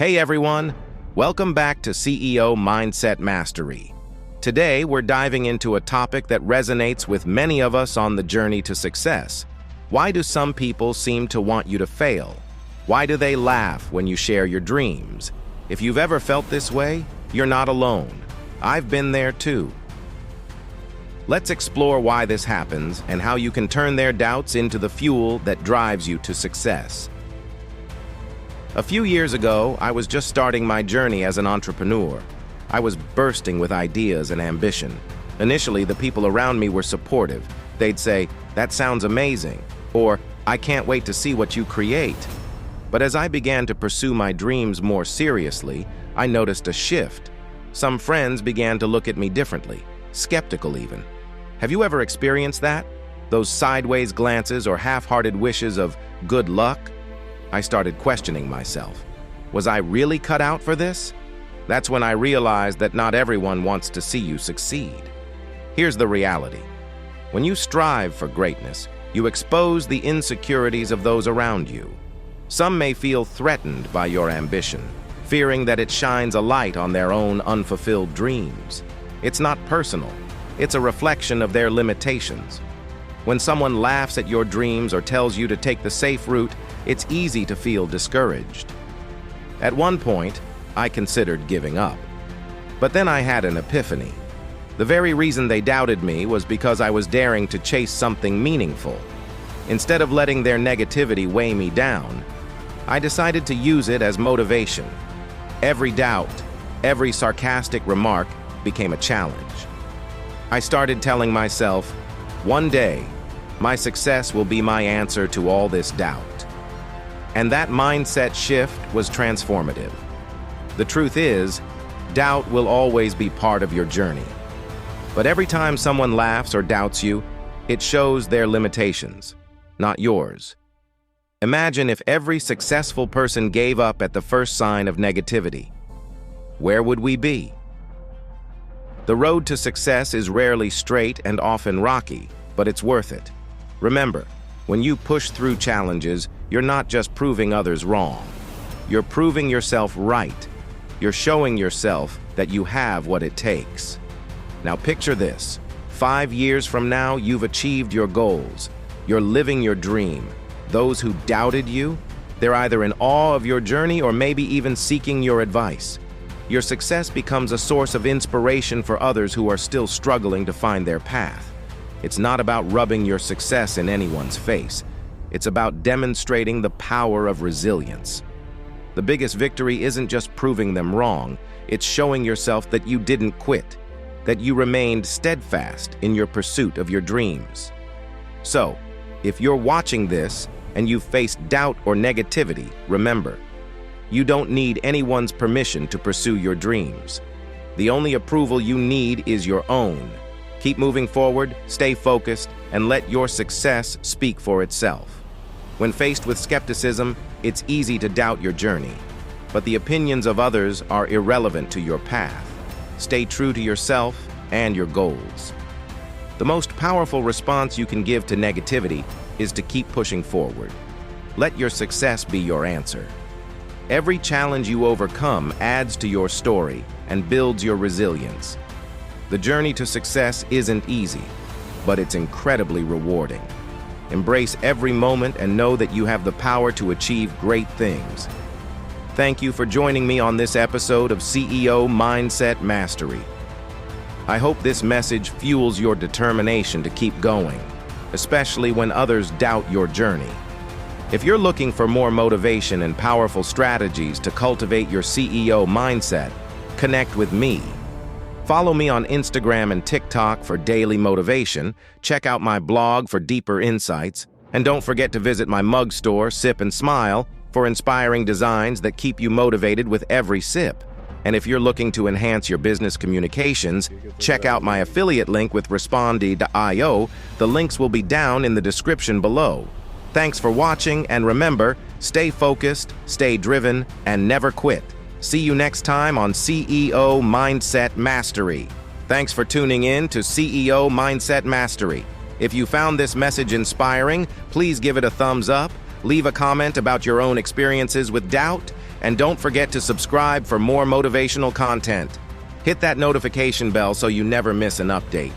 Hey everyone, welcome back to CEO Mindset Mastery. Today we're diving into a topic that resonates with many of us on the journey to success. Why do some people seem to want you to fail? Why do they laugh when you share your dreams? If you've ever felt this way, you're not alone. I've been there too. Let's explore why this happens and how you can turn their doubts into the fuel that drives you to success. A few years ago, I was just starting my journey as an entrepreneur. I was bursting with ideas and ambition. Initially, the people around me were supportive. They'd say, "That sounds amazing," or "I can't wait to see what you create." But as I began to pursue my dreams more seriously, I noticed a shift. Some friends began to look at me differently, skeptical even. Have you ever experienced that? Those sideways glances or half-hearted wishes of good luck? I started questioning myself. Was I really cut out for this? That's when I realized that not everyone wants to see you succeed. Here's the reality. When you strive for greatness, you expose the insecurities of those around you. Some may feel threatened by your ambition, fearing that it shines a light on their own unfulfilled dreams. It's not personal. It's a reflection of their limitations. When someone laughs at your dreams or tells you to take the safe route, it's easy to feel discouraged. At one point, I considered giving up. But then I had an epiphany. The very reason they doubted me was because I was daring to chase something meaningful. Instead of letting their negativity weigh me down, I decided to use it as motivation. Every doubt, every sarcastic remark became a challenge. I started telling myself, one day, my success will be my answer to all this doubt. And that mindset shift was transformative. The truth is, doubt will always be part of your journey. But every time someone laughs or doubts you, it shows their limitations, not yours. Imagine if every successful person gave up at the first sign of negativity. Where would we be? The road to success is rarely straight and often rocky, but it's worth it. Remember, when you push through challenges, you're not just proving others wrong. You're proving yourself right. You're showing yourself that you have what it takes. Now picture this. 5 years from now, you've achieved your goals. You're living your dream. Those who doubted you, they're either in awe of your journey or maybe even seeking your advice. Your success becomes a source of inspiration for others who are still struggling to find their path. It's not about rubbing your success in anyone's face. It's about demonstrating the power of resilience. The biggest victory isn't just proving them wrong, it's showing yourself that you didn't quit, that you remained steadfast in your pursuit of your dreams. So, if you're watching this and you've faced doubt or negativity, remember, you don't need anyone's permission to pursue your dreams. The only approval you need is your own. Keep moving forward, stay focused, and let your success speak for itself. When faced with skepticism, it's easy to doubt your journey, but the opinions of others are irrelevant to your path. Stay true to yourself and your goals. The most powerful response you can give to negativity is to keep pushing forward. Let your success be your answer. Every challenge you overcome adds to your story and builds your resilience. The journey to success isn't easy, but it's incredibly rewarding. Embrace every moment and know that you have the power to achieve great things. Thank you for joining me on this episode of CEO Mindset Mastery. I hope this message fuels your determination to keep going, especially when others doubt your journey. If you're looking for more motivation and powerful strategies to cultivate your CEO mindset, connect with me. Follow me on Instagram and TikTok for daily motivation, check out my blog for deeper insights, and don't forget to visit my mug store, Sip and Smile, for inspiring designs that keep you motivated with every sip. And if you're looking to enhance your business communications, check out my affiliate link with Respondi.io. The links will be down in the description below. Thanks for watching, and remember, stay focused, stay driven, and never quit. See you next time on CEO Mindset Mastery. Thanks for tuning in to CEO Mindset Mastery. If you found this message inspiring, please give it a thumbs up, leave a comment about your own experiences with doubt, And don't forget to subscribe for more motivational content. Hit that notification bell so you never miss an update.